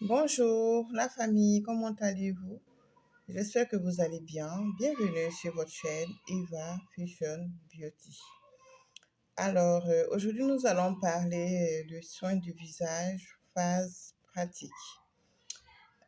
Bonjour la famille, comment allez-vous? J'espère que vous allez bien. Bienvenue sur votre chaîne Eva Fusion Beauty. Alors, aujourd'hui nous allons parler de soins du visage, phase pratique.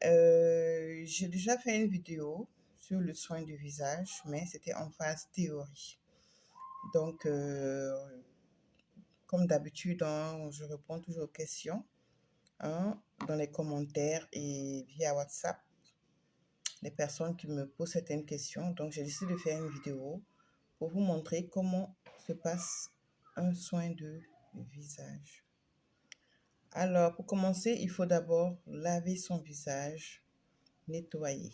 J'ai déjà fait une vidéo sur le soin du visage, mais c'était en phase théorie. Donc, comme d'habitude, je réponds toujours aux questions dans les commentaires et via WhatsApp. Les personnes qui me posent certaines questions. Donc, j'ai décidé de faire une vidéo pour vous montrer comment se passe un soin de visage. Alors, pour commencer, il faut d'abord laver son visage, nettoyer.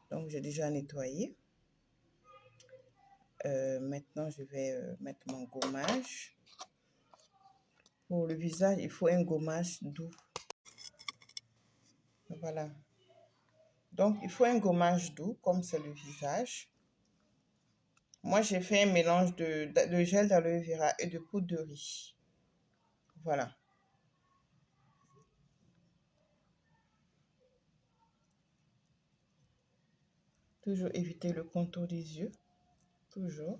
Donc, j'ai déjà nettoyé. Maintenant, je vais mettre mon gommage. Pour le visage, il faut un gommage doux. Voilà. Donc, il faut un gommage doux, comme c'est le visage. Moi, j'ai fait un mélange de gel d'aloe vera et de poudre de riz. Voilà. Toujours éviter le contour des yeux. Toujours.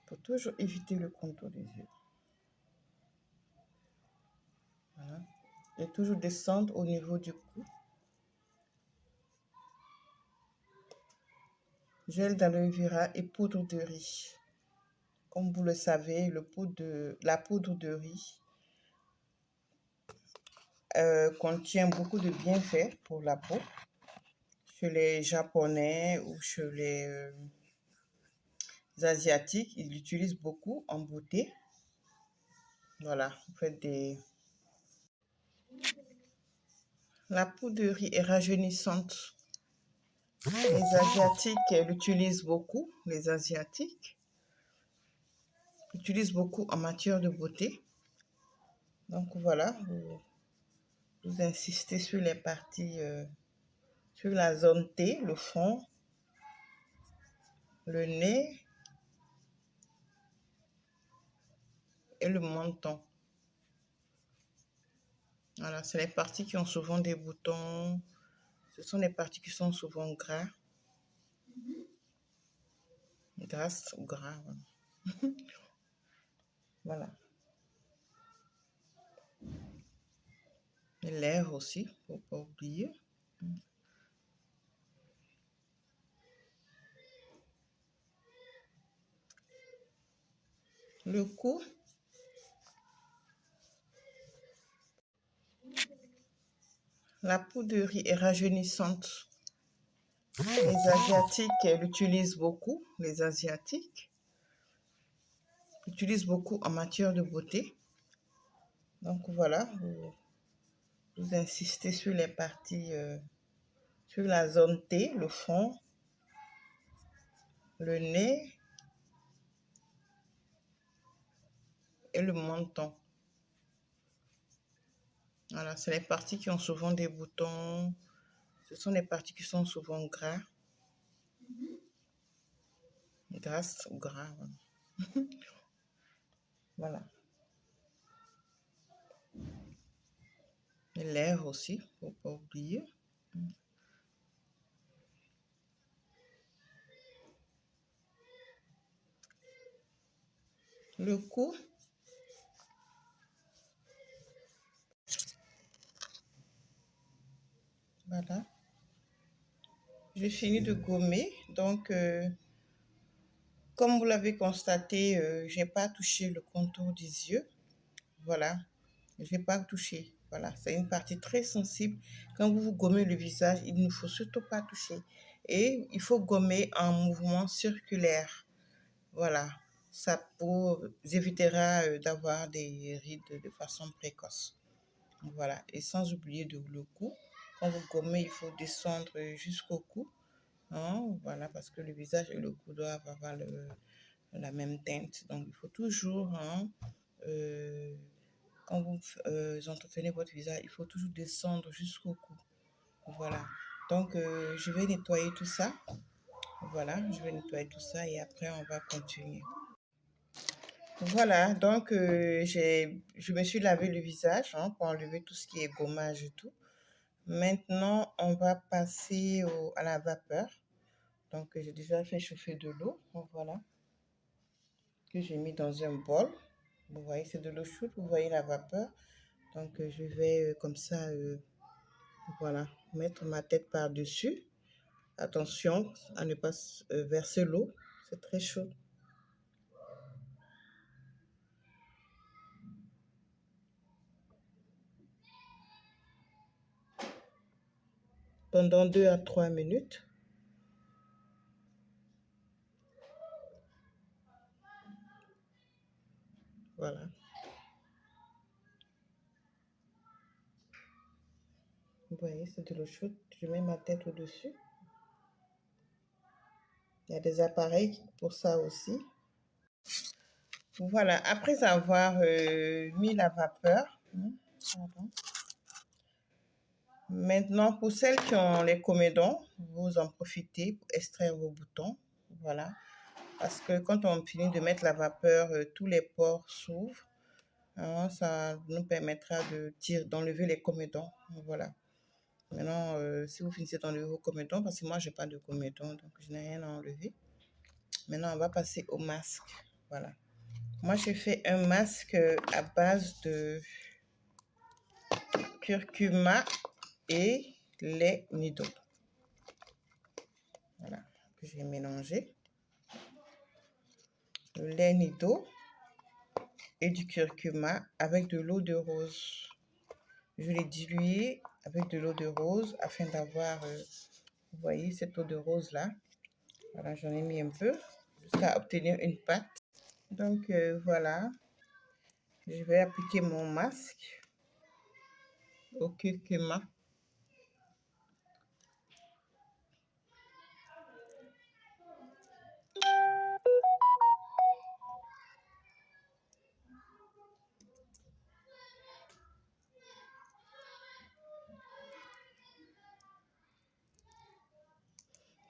Faut toujours éviter le contour des yeux. Voilà. Et toujours descendre au niveau du cou. Gel d'aloe vera et poudre de riz. Comme vous le savez, la poudre de riz contient beaucoup de bienfaits pour la peau. Chez les Japonais ou chez les Asiatiques, ils l'utilisent beaucoup en beauté. Voilà, vous faites des... La poudre de riz est rajeunissante. Les Asiatiques l'utilisent beaucoup. Les Asiatiques l'utilisent beaucoup en matière de beauté. Donc voilà, vous insistez sur les parties, sur la zone T, le front, le nez et le menton. Voilà, c'est les parties qui ont souvent des boutons. Ce sont les parties qui sont souvent grasses ou gras. Voilà. Les lèvres aussi, faut pas oublier. Le cou. La poudre de riz est rajeunissante. Les Asiatiques l'utilisent beaucoup. Les Asiatiques l'utilisent beaucoup en matière de beauté. Donc voilà, vous insistez sur les parties, sur la zone T, le front, le nez et le menton. Voilà, c'est les parties qui ont souvent des boutons. Ce sont les parties qui sont souvent grasses ou gras. Voilà. Les lèvres aussi, faut pas oublier. Le cou. Voilà. J'ai fini de gommer. Donc, comme vous l'avez constaté, je n'ai pas touché le contour des yeux. Voilà. Je n'ai pas touché. Voilà. C'est une partie très sensible. Quand vous gommez le visage, il ne faut surtout pas toucher. Et il faut gommer en mouvement circulaire. Voilà. Ça vous évitera d'avoir des rides de façon précoce. Voilà. Et sans oublier le cou. Quand vous gommez, il faut descendre jusqu'au cou. Voilà, parce que le visage et le cou doivent avoir la même teinte. Donc, il faut toujours, quand vous entretenez votre visage, il faut toujours descendre jusqu'au cou. Voilà. Donc, je vais nettoyer tout ça. Voilà, je vais nettoyer tout ça et après, on va continuer. Voilà, donc je me suis lavé le visage hein, pour enlever tout ce qui est gommage et tout. Maintenant, on va passer à la vapeur. Donc, j'ai déjà fait chauffer de l'eau. Donc, voilà, que j'ai mis dans un bol. Vous voyez, c'est de l'eau chaude. Vous voyez la vapeur. Donc, je vais comme ça, voilà, mettre ma tête par-dessus. Attention à ne pas verser l'eau. C'est très chaud. Pendant 2 à 3 minutes. Voilà. Vous voyez, c'est de l'eau chaude. Je mets ma tête au-dessus. Il y a des appareils pour ça aussi. Voilà, après avoir mis la vapeur, pardon. Maintenant, pour celles qui ont les comédons, vous en profitez pour extraire vos boutons. Voilà, parce que quand on finit de mettre la vapeur, tous les pores s'ouvrent. Hein, ça nous permettra d'enlever les comédons. Voilà. Maintenant, si vous finissez d'enlever vos comédons, parce que moi, je n'ai pas de comédons, donc je n'ai rien à enlever. Maintenant, on va passer au masque. Voilà. Moi, j'ai fait un masque à base de curcuma et lait nido. Voilà, que j'ai mélangé. Le lait nido et du curcuma avec de l'eau de rose. Je l'ai dilué avec de l'eau de rose afin d'avoir, vous voyez, cette eau de rose là. Voilà, j'en ai mis un peu jusqu'à obtenir une pâte. Donc, voilà, je vais appliquer mon masque au curcuma.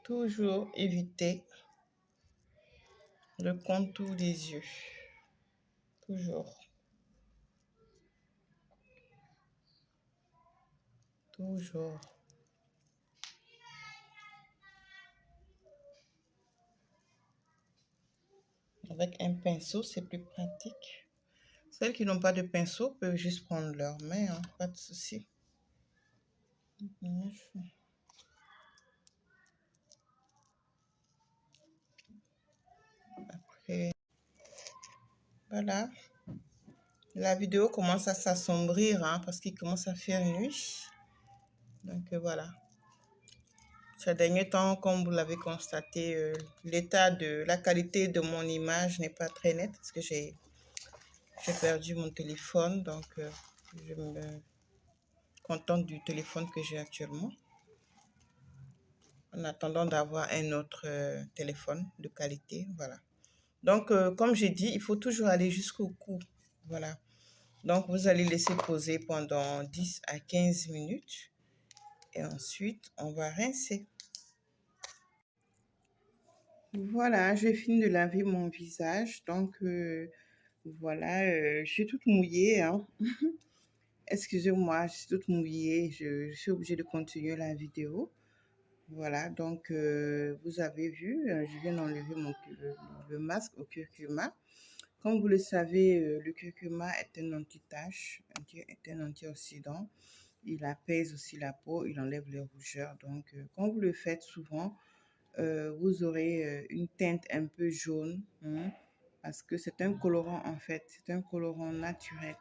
Toujours éviter le contour des yeux. Toujours. Toujours. Avec un pinceau, c'est plus pratique. Celles qui n'ont pas de pinceau peuvent juste prendre leur main, hein, pas de souci. Après, voilà. La vidéo commence à s'assombrir hein, parce qu'il commence à faire nuit. Donc voilà. Ces derniers temps, comme vous l'avez constaté, la qualité de mon image n'est pas très nette parce que j'ai perdu mon téléphone. Donc je me contente du téléphone que j'ai actuellement. En attendant d'avoir un autre téléphone de qualité, voilà. Donc, comme j'ai dit, il faut toujours aller jusqu'au cou, voilà. Donc, vous allez laisser poser pendant 10 à 15 minutes et ensuite, on va rincer. Voilà, je fini de laver mon visage. Donc, voilà, je suis toute mouillée, hein. Excusez-moi, je suis toute mouillée. Je suis obligée de continuer la vidéo. Voilà, donc vous avez vu, je viens d'enlever le masque au curcuma. Comme vous le savez, le curcuma est un anti-tache, est un antioxydant. Il apaise aussi la peau, il enlève les rougeurs. Donc, quand vous le faites souvent, vous aurez une teinte un peu jaune, hein, parce que c'est un colorant en fait, c'est un colorant naturel.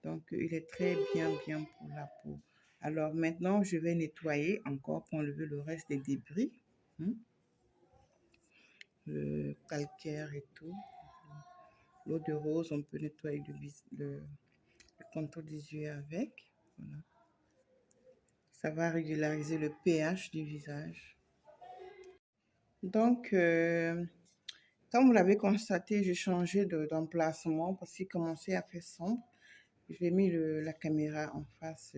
Donc, il est très bien pour la peau. Alors maintenant, je vais nettoyer encore pour enlever le reste des débris, hein, le calcaire et tout. L'eau de rose, on peut nettoyer le contour des yeux avec. Voilà. Ça va régulariser le pH du visage. Donc, comme vous l'avez constaté, j'ai changé d'emplacement parce qu'il commençait à faire sombre. J'ai mis la caméra en face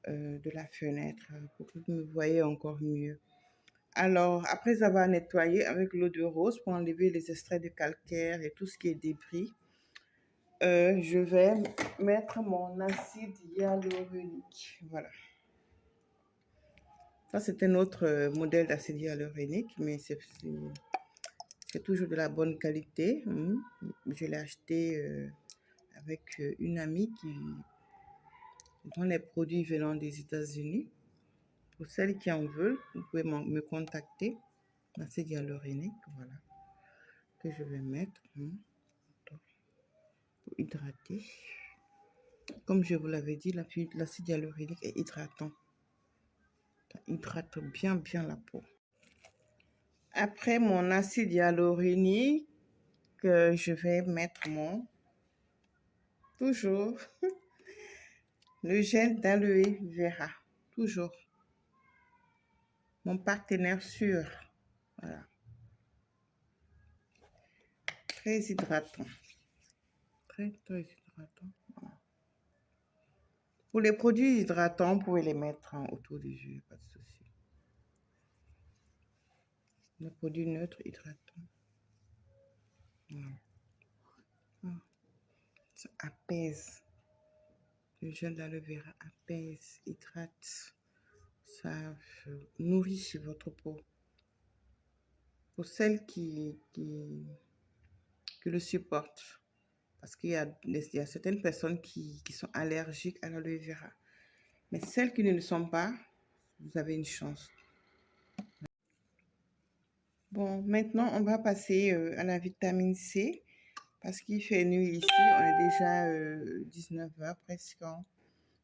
de la fenêtre pour que vous me voyez encore mieux. Alors, après avoir nettoyé avec l'eau de rose pour enlever les extraits de calcaire et tout ce qui est débris, je vais mettre mon acide hyaluronique. Voilà. Ça, c'est un autre modèle d'acide hyaluronique, mais c'est toujours de la bonne qualité. Je l'ai acheté avec une amie dont les produits venant des États-Unis. Pour celles qui en veulent, vous pouvez me contacter. L'acide hyaluronique, voilà, que je vais mettre pour hydrater. Comme je vous l'avais dit, l'acide hyaluronique est hydratant. Ça hydrate bien la peau. Après mon acide hyaluronique, je vais mettre toujours le gel d'aloe vera. Toujours. Mon partenaire sûr. Voilà. Très hydratant. Très hydratant. Voilà. Pour les produits hydratants, vous pouvez les mettre autour des yeux, pas de souci. Les produits neutres hydratants. Voilà. Ça apaise. Le gel d'aloe vera apaise, hydrate. Ça nourrit votre peau. Pour celles qui le supportent. Parce qu'il y a certaines personnes qui sont allergiques à l'aloe vera. Mais celles qui ne le sont pas, vous avez une chance. Bon, maintenant, on va passer à la vitamine C. Parce qu'il fait nuit ici, on est déjà 19h presque.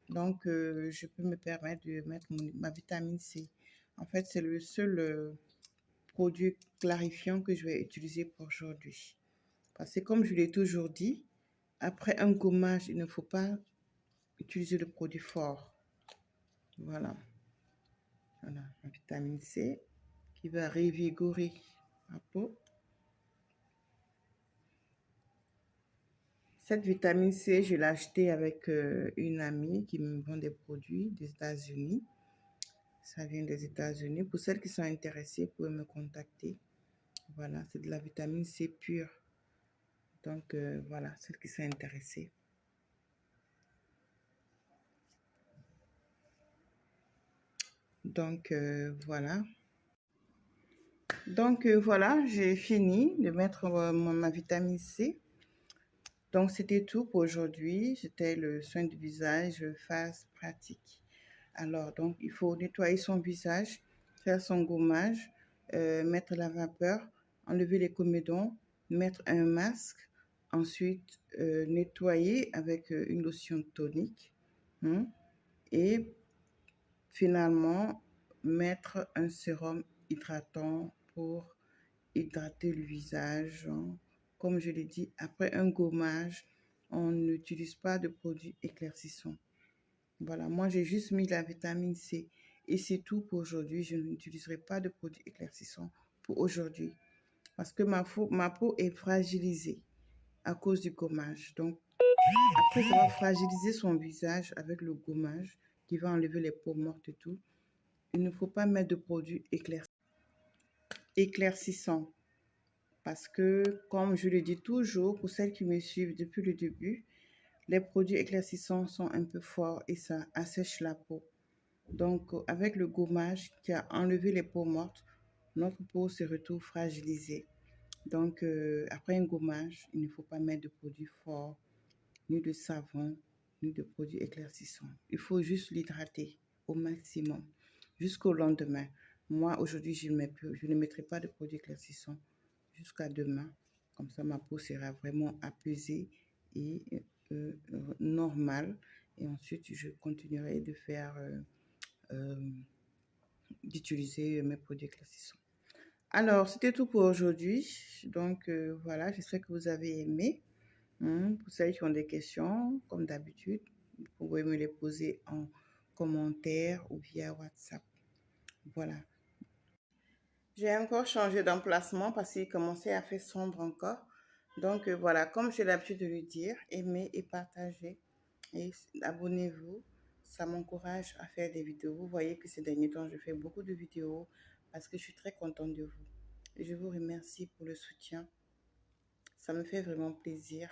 Donc, je peux me permettre de mettre ma vitamine C. En fait, c'est le seul produit clarifiant que je vais utiliser pour aujourd'hui. Parce que comme je l'ai toujours dit, après un gommage, il ne faut pas utiliser le produit fort. Voilà. Voilà, la vitamine C qui va revigorer la peau. Cette vitamine C, je l'ai achetée avec une amie qui me vend des produits des États-Unis. Ça vient des États-Unis. Pour celles qui sont intéressées, vous pouvez me contacter. Voilà, c'est de la vitamine C pure. Donc, voilà, celles qui sont intéressées. Donc, voilà. Donc, voilà, j'ai fini de mettre ma vitamine C. Donc, c'était tout pour aujourd'hui. C'était le soin du visage face pratique. Alors, donc, il faut nettoyer son visage, faire son gommage, mettre la vapeur, enlever les comédons, mettre un masque, ensuite nettoyer avec une lotion tonique et finalement mettre un sérum hydratant pour hydrater le visage. Comme je l'ai dit, après un gommage, on n'utilise pas de produits éclaircissants. Voilà, moi j'ai juste mis la vitamine C et c'est tout pour aujourd'hui. Je n'utiliserai pas de produits éclaircissants pour aujourd'hui parce que ma peau est fragilisée à cause du gommage. Donc, après ça va fragiliser son visage avec le gommage qui va enlever les peaux mortes et tout. Il ne faut pas mettre de produits éclaircissants parce que, comme je le dis toujours, pour celles qui me suivent depuis le début, les produits éclaircissants sont un peu forts et ça assèche la peau. Donc, avec le gommage qui a enlevé les peaux mortes, notre peau se retrouve fragilisée. Donc, après un gommage, il ne faut pas mettre de produits forts, ni de savon, ni de produits éclaircissants. Il faut juste l'hydrater au maximum jusqu'au lendemain. Moi, aujourd'hui, je ne mettrai pas de produits éclaircissants jusqu'à demain. Comme ça, ma peau sera vraiment apaisée et normale. Et ensuite, je continuerai de faire... d'utiliser mes produits éclaircissants. Alors, c'était tout pour aujourd'hui. Donc, voilà, j'espère que vous avez aimé. Pour celles qui ont des questions, comme d'habitude, vous pouvez me les poser en commentaire ou via WhatsApp. Voilà. J'ai encore changé d'emplacement parce qu'il commençait à faire sombre encore. Donc, voilà, comme j'ai l'habitude de le dire, aimez et partagez et abonnez-vous. Ça m'encourage à faire des vidéos. Vous voyez que ces derniers temps, je fais beaucoup de vidéos parce que je suis très contente de vous. Et je vous remercie pour le soutien. Ça me fait vraiment plaisir.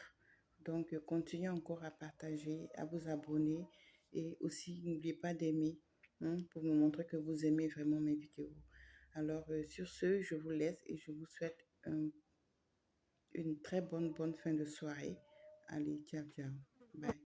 Donc, continuez encore à partager, à vous abonner et aussi n'oubliez pas d'aimer pour me montrer que vous aimez vraiment mes vidéos. Alors, sur ce, je vous laisse et je vous souhaite une très bonne fin de soirée. Allez, ciao, ciao. Bye.